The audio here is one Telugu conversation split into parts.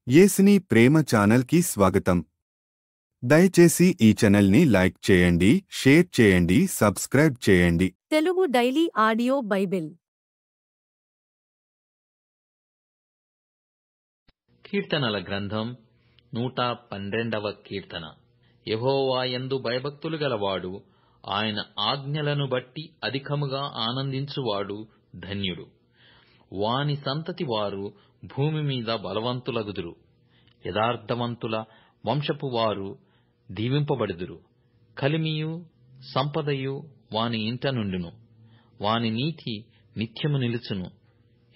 యేసుని ప్రేమ ఛానల్కి స్వాగతం. దయచేసి ఈ ఛానల్ని లైక్ చేయండి, షేర్ చేయండి, సబ్స్క్రైబ్ చేయండి. తెలుగు డైలీ ఆడియో బైబిల్ కీర్తనల గ్రంథం 112వ కీర్తన. యెహోవా యందు భయభక్తులు గలవాడు, ఆయన ఆజ్ఞలను బట్టి అధికముగా ఆనందించువాడు ధన్యుడు. వాని సంతతి వారు భూమి మీద బలవంతులగుదురు. యథార్థవంతుల వంశపు వారు దీవింపబడుదురు. కలిమియు సంపదయు వాని ఇంట నుండును. వాని నీతి నిత్యము నిలుచును.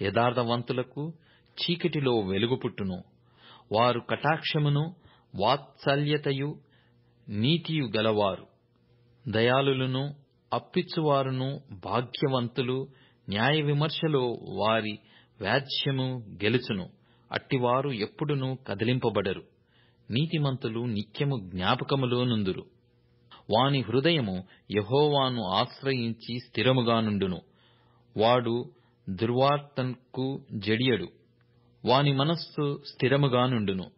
యథార్థవంతులకు చీకటిలో వెలుగు పుట్టును. వారు కటాక్షమును వాత్సల్యతయు నీతియు గలవారు. దయాళులను అప్పిచ్చువారును భాగ్యవంతులు. న్యాయ విమర్శలో వారి వ్యాజ్యము గెలుచును. అట్టివారు ఎప్పుడునూ కదిలింపబడరు. నీతిమంతులు నిత్యము జ్ఞాపకములో నుందురు. వాని హృదయము యెహోవాను ఆశ్రయించి స్థిరముగా నుండును. వాడు దుర్వార్తకు జడియడు. వాని మనస్సు స్థిరముగా నుండును.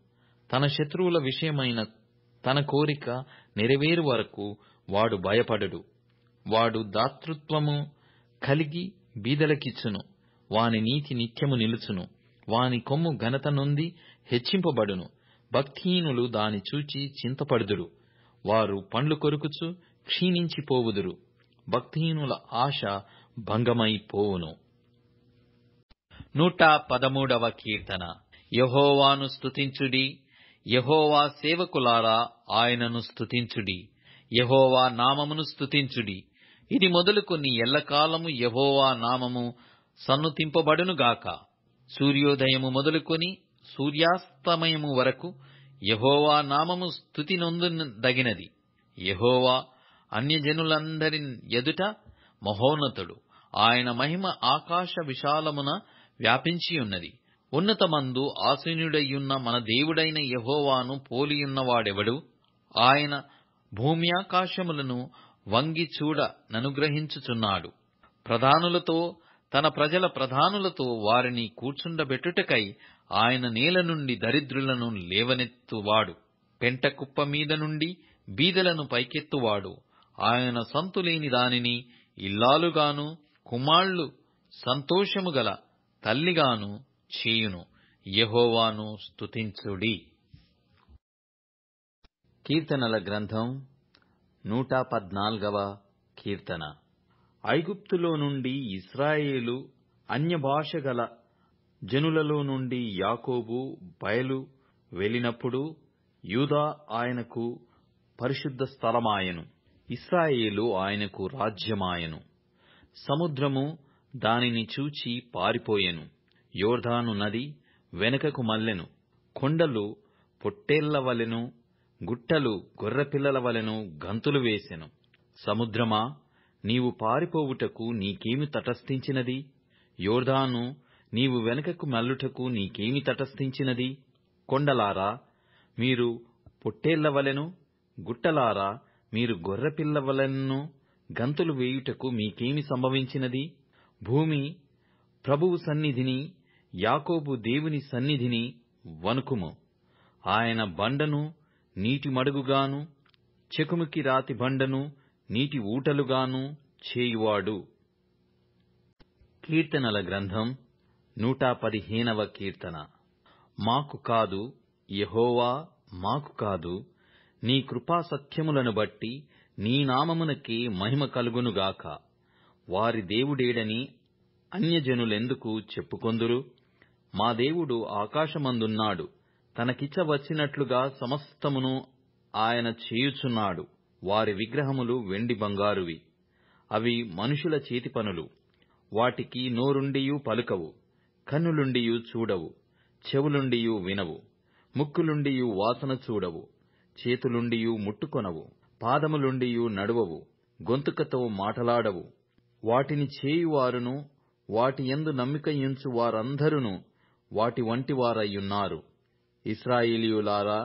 తన శత్రువుల విషయమైన తన కోరిక నెరవేరు వరకు వాడు భయపడడు. వాడు దాతృత్వము కలిగి బీదలకిచ్చును. వాని నీతి నిత్యము నిలుచును. వాని కొమ్ము ఘనత నొంది హెచ్చింపబడును. భక్తిహీనులు దాని చూచి చింతపడుదురు. వారు పండ్లు కొరుకుచు క్షీణించిపోవుదురు. భక్తిహీనుల ఆశ భంగమైపోవును. 113వ కీర్తన. యెహోవాను స్తుతించుడి. యెహోవా సేవకులారా, ఆయనను స్తుతించుడి. యెహోవా నామమును స్తుతించుడి. ఇది మొదలుకొని ఎల్లకాలము యెహోవా నామము సన్నుతింపబడునుగాక. సూర్యోదయము మొదలుకొని సూర్యాస్తమయము వరకు యెహోవా నామము స్తుతి నొందదగినది. యెహోవా అన్యజనులందరి ఎదుట మహోన్నతుడు. ఆయన మహిమ ఆకాశ విశాలమున వ్యాపించియున్నది. ఉన్నతమందు ఆసీనుడయ్యున్న మన దేవుడైన యెహోవాను పోలియున్నవాడెవడు? ఆయన భూమ్యాకాశములను వంగి చూడ ననుగ్రహించుచున్నాడు. ప్రధానులతో, తన ప్రజల ప్రధానులతో వారిని కూర్చుండబెట్టుటకై ఆయన నేల నుండి దరిద్రులను లేవనెత్తువాడు. పెంట కుప్ప మీద నుండి బీదలను పైకెత్తువాడు. ఆయన సంతులేని దానిని ఇల్లాలుగాను, కుమారులు సంతోషము గల తల్లిగాను చేయును. యెహోవాను స్తుతించుడి. కీర్తనల గ్రంథం 114వ కీర్తన. ఐగుప్తులో నుండి ఇశ్రాయేలు, అన్యభాష గల జనులలో నుండి యాకోబు బయలు వెళ్ళినప్పుడు యూదా ఆయనకు పరిశుద్ధ స్థలమాయెను. ఇశ్రాయేలు ఆయనకు రాజ్యమాయెను. సముద్రము దానిని చూచి పారిపోయెను. యోర్దాను నది వెనుకకు మల్లెను. కొండలు పొట్టేళ్ల వలెను, గుట్టలు గొర్రెపిల్లల వలెను గంతులు వేసెను. సముద్రమా, నీవు పారిపోవుటకు నీకేమి తటస్థించినది? యోర్దాను, నీవు వెనుకకు మల్లుటకు నీకేమి తటస్థించినది? కొండలారా, మీరు పొట్టేళ్ల వలెను, గుట్టలారా, మీరు గొర్రెపిల్ల వలెను గంతులు వేయుటకు మీకేమి సంభవించినది? భూమి ప్రభువు సన్నిధిని, యాకోబు దేవుని సన్నిధిని వణుకుము. ఆయన బండను నీటి మడుగుగాను, చెకుముకి రాతి బండను నీటి ఊటలుగాను చేయువాడు. కీర్తనల గ్రంథం 115వ కీర్తన. మాకు కాదు, యెహోవా, మాకు కాదు, నీ కృపా సత్యములను బట్టి నీ నామమునకే మహిమ కలుగునుగాక. వారి దేవుడేడని అన్యజనులెందుకు చెప్పుకొందురు? మా దేవుడు ఆకాశమందున్నాడు. తనకిచ్చవచ్చినట్లుగా సమస్తమును ఆయన చేయుచున్నాడు. వారి విగ్రహములు వెండి బంగారువి. అవి మనుషుల చేతి పనులు. వాటికి నోరుండియు పలుకవు, కన్నులుండియు చూడవు, చెవులుండియు వినవు, ముక్కులుండియు వాసన చూడవు, చేతులుండియు ముట్టుకొనవు, పాదములుండియు నడువవు, గొంతుకతో మాటలాడవు. వాటిని చేయువారును వాటి యందు నమ్మికయుంచు వారందరును వాటి వంటి వారయ్యున్నారు. ఇశ్రాయేలీయులారా,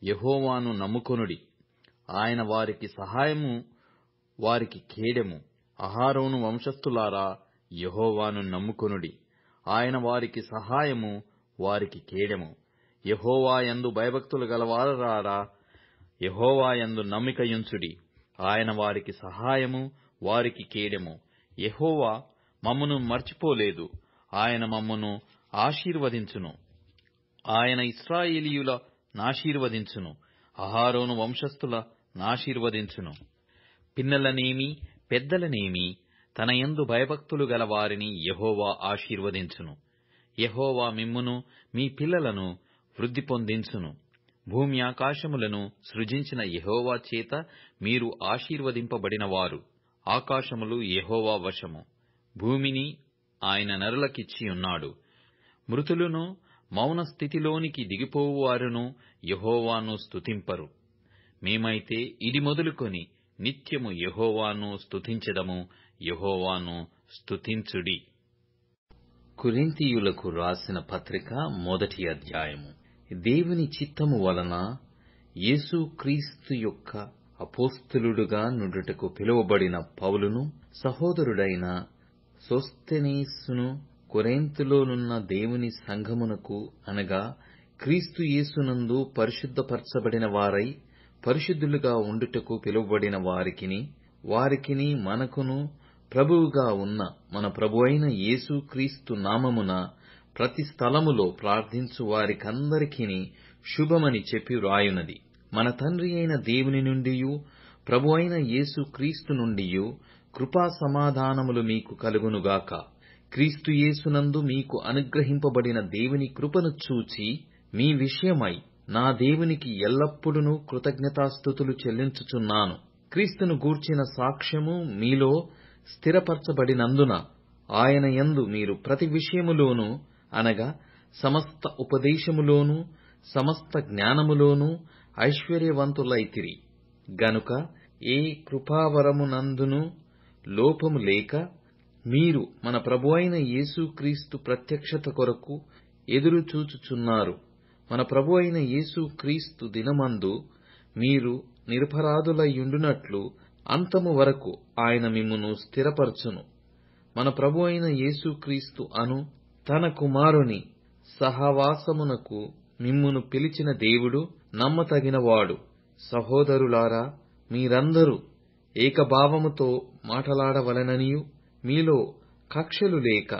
యెహోవాను నమ్ముకొనుడి. ఆయన వారికి సహాయము, వారికి కేడెము. అహరోను వంశస్థులారా, యెహోవాను నమ్ముకొనుడి. ఆయన వారికి సహాయము, వారికి కేడెము. యెహోవా యందు భయభక్తులు గలవారారా, యెహోవా యందు నమ్మికయుంచుడి. ఆయన వారికి సహాయము, వారికి కేడెము. యెహోవా మమ్మును మర్చిపోలేదు, ఆయన మమ్మును ఆశీర్వదించును. ఆయన ఇశ్రాయేలీయుల నాశీర్వదించును, అహరోను వంశస్థుల నాశీర్వదించును. పిన్నలనేమి పెద్దలనేమి తన యందు భయభక్తులు గల వారిని యెహోవా ఆశీర్వదించును. యెహోవా మిమ్మును మీ పిల్లలను వృద్ధి పొందించును. భూమి ఆకాశములను సృజించిన యెహోవా చేత మీరు ఆశీర్వదింపబడినవారు. ఆకాశములు యెహోవా వశము, భూమిని ఆయన నరులకిచ్చియున్నాడు. మృతులను మౌన స్థితిలోనికి దిగిపోవువారును యెహోవాను స్తుతింపరు. మేమైతే ఇది మొదలుకొని నిత్యము యెహోవాను స్తుతించెదము. యెహోవాను స్తుతించుడి. కొరింథీయులకు రాసిన పత్రిక 1వ అధ్యాయము. దేవుని చిత్తము వలన యేసుక్రీస్తు యొక్క అపోస్తలుడుగా నుండుటకు పిలువబడిన పౌలును, సహోదరుడైన సోస్తెనేసును, కొరింథులోనున్న దేవుని సంఘమునకు, అనగా క్రీస్తు యేసునందు పరిశుద్ధపరచబడిన వారై పరిశుద్ధులుగా ఉండుటకు పిలువబడిన వారికిని మనకును ప్రభువుగా ఉన్న మన ప్రభువైన యేసుక్రీస్తు నామమున ప్రతి స్థలములో ప్రార్థించు వారికందరికిని శుభమని చెప్పి వ్రాయునది. మన తండ్రి అయిన దేవుని నుండియు ప్రభువైన యేసుక్రీస్తు నుండియు కృపా సమాధానములు మీకు కలుగునుగాక. క్రీస్తు యేసునందు మీకు అనుగ్రహింపబడిన దేవుని కృపను చూచి మీ విషయమై నా దేవునికి ఎల్లప్పుడూ కృతజ్ఞతాస్తుతులు చెల్లించుచున్నాను. క్రీస్తును గూర్చిన సాక్ష్యము మీలో స్థిరపరచబడినందున ఆయన యందు మీరు ప్రతి విషయములోనూ, అనగా సమస్త ఉపదేశములోనూ సమస్త జ్ఞానములోనూ ఐశ్వర్యవంతులైతిరి గనుక ఏ కృపావరమునందును లోపము లేక మీరు మన ప్రభువైన యేసుక్రీస్తు ప్రత్యక్షత కొరకు ఎదురుచూచుచున్నారు. మన ప్రభువైన యేసుక్రీస్తు దినమందు మీరు నిరపరాధులయ్యుండునట్లు అంతము వరకు ఆయన మిమ్మును స్థిరపరచును. మన ప్రభువైన యేసుక్రీస్తు అను తన కుమారుని సహవాసమునకు మిమ్మును పిలిచిన దేవుడు నమ్మతగినవాడు. సహోదరులారా, మీరందరూ ఏకభావముతో మాటలాడవలెననియు, మీలో కక్షలు లేక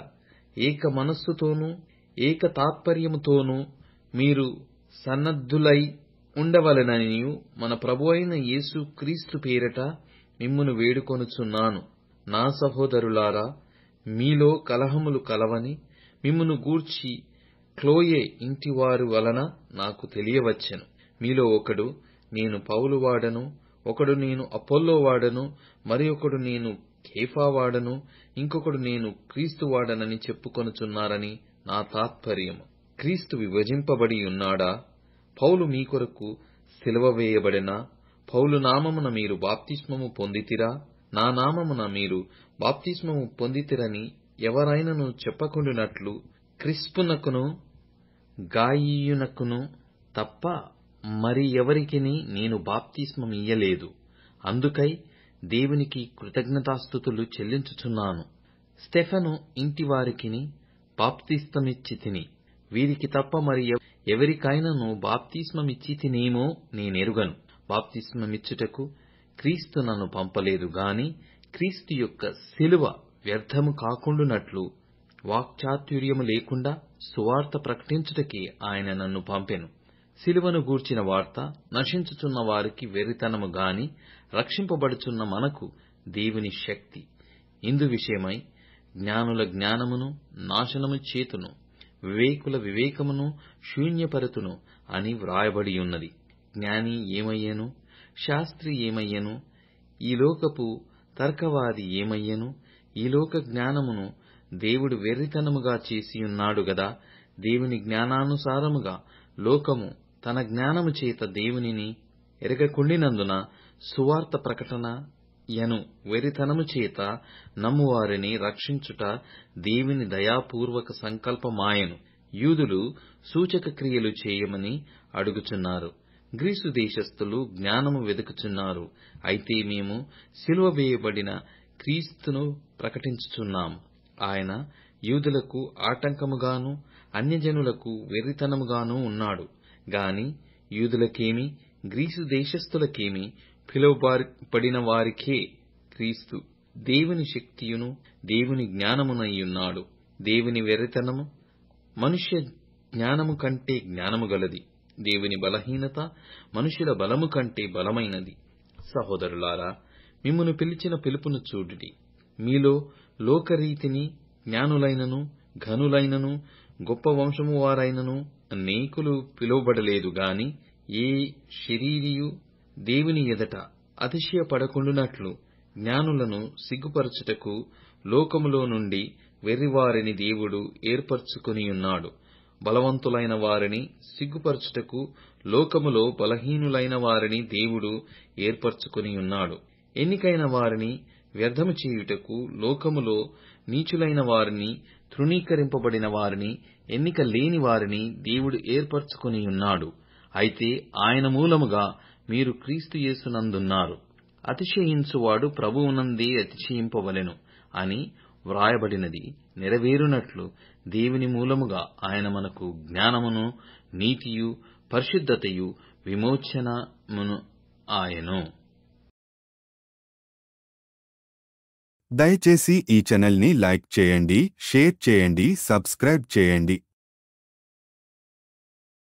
ఏక మనస్సుతోనూ ఏక తాత్పర్యముతోనూ మీరు సన్నద్ధులై ఉండవలెననియు మన ప్రభువైన యేసుక్రీస్తు పేరట మిమ్మును వేడుకొనుచున్నాను. నా సహోదరులారా, మీలో కలహములు కలవని మిమ్మును గూర్చి క్లోయే ఇంటివారి వలన నాకు తెలియవచ్చెను. మీలో ఒకడు నేను పౌలు వాడను, ఒకడు నేను అపొల్లో వాడను, మరి ఒకడు నేను కేఫా వాడను, ఇంకొకడు నేను క్రీస్తు వాడనని చెప్పుకొనుచున్నారని నా తాత్పర్యము. క్రీస్తు విభజింపబడి ఉన్నాడా? పౌలు మీ కొరకు సిలువ వేయబడెనా? పౌలు నామమున మీరు బాప్తిస్మము పొందితిరా? నా నామమున మీరు బాప్తిస్మము పొందితిరని ఎవరైనను చెప్పకుండునట్లు క్రిస్పునకును గాయియునకును తప్ప మరి ఎవరికిని నేను బాప్తిస్మమియ్యలేదు. అందుకై దేవునికి కృతజ్ఞతాస్తుతులు చెల్లించుచున్నాను. స్టెఫను ఇంటివారికిని బాప్తిస్మమిచ్చితిని. వీరికి తప్ప మరి ఎవరికైనాను బాప్తిస్మమిచ్చితినేమో నేనెరుగను. బాప్తిస్మమిచ్చుటకు క్రీస్తు నన్ను పంపలేదు గాని క్రీస్తు యొక్క సిలువ వ్యర్థము కాకుండునట్లు వాక్చాతుర్యము లేకుండా సువార్త ప్రకటించుటకే ఆయన నన్ను పంపెను. సిలువను గూర్చిన వార్త నశించుచున్న వారికి వెర్రితనము గాని రక్షింపబడుచున్న మనకు దేవుని శక్తి. ఇందు విషయమై జ్ఞానుల జ్ఞానమును నాశనము చేతును, వివేకుల వివేకమును శూన్యపరతును అని వ్రాయబడియున్నది. జ్ఞాని ఏమయ్యెను? శాస్త్రి ఏమయ్యెను? ఈ లోకపు తర్కవాది ఏమయ్యెను? ఈ లోక జ్ఞానమును దేవుడు వెర్రితనముగా చేసియున్నాడు గదా. దేవుని జ్ఞానానుసారముగా లోకము తన జ్ఞానము చేత దేవునిని ఎరగకుండినందున సువార్త ప్రకటన యను వెర్రితనము చేత నమ్మువారిని రక్షించుట దేవుని దయాపూర్వక సంకల్పమాయెను. యూదులు సూచక క్రియలు చేయమని అడుగుచున్నారు, గ్రీసు దేశస్థులు జ్ఞానము వెదుకుచున్నారు. అయితే మేము సిలువ వేయబడిన క్రీస్తును ప్రకటించుచున్నాము. ఆయన యూదులకు ఆటంకముగాను అన్యజనులకు వెర్రితనముగానూ ఉన్నాడు. గాని యూదులకేమి, గ్రీసు దేశస్థులకేమి, పిలువబడిన వారికే క్రీస్తు దేవుని శక్తియును దేవుని జ్ఞానమునయ్యున్నాడు. దేవుని వెర్రితనము మనుష్య జ్ఞానము కంటే జ్ఞానము గలది, దేవుని బలహీనత మనుషుల బలము కంటే బలమైనది. సహోదరులారా, మిమ్మును పిలిచిన పిలుపును చూడుడి. మీలో లోకరీతిని జ్ఞానులైనను ఘనులైనను గొప్ప వంశము వారైనను అనేకులు పిలువబడలేదు గాని, ఏ శరీరియు దేవుని ఎదుట అతిశయపడకుండునట్లు జ్ఞానులను సిగ్గుపరచుటకు లోకములో నుండి వెర్రివారిని దేవుడు ఏర్పరచుకొనియున్నాడు. బలవంతులైన వారిని సిగ్గుపరచుటకు లోకములో బలహీనులైన వారిని దేవుడు ఏర్పరచుకొనియున్నాడు. ఎన్నికైన వారిని వ్యర్థము చేయుటకు లోకములో నీచులైన వారిని, తృణీకరింపబడిన వారిని, ఎన్నిక లేని వారిని దేవుడు ఏర్పరచుకొనియున్నాడు. అయితే ఆయన మూలముగా మీరు క్రీస్తు యేసునందున్నారు. అతిశయించువాడు ప్రభువునందే అతిశయింపవలెను అని వ్రాయబడినది నెరవేరునట్లు దేవుని మూలముగా ఆయన మనకు జ్ఞానమును, నీతియు, పరిశుద్ధతయు, విమోచనమును ఆయను. దయచేసి ఈ ఛానల్ని లైక్ చేయండి, షేర్ చేయండి, సబ్స్క్రైబ్ చేయండి.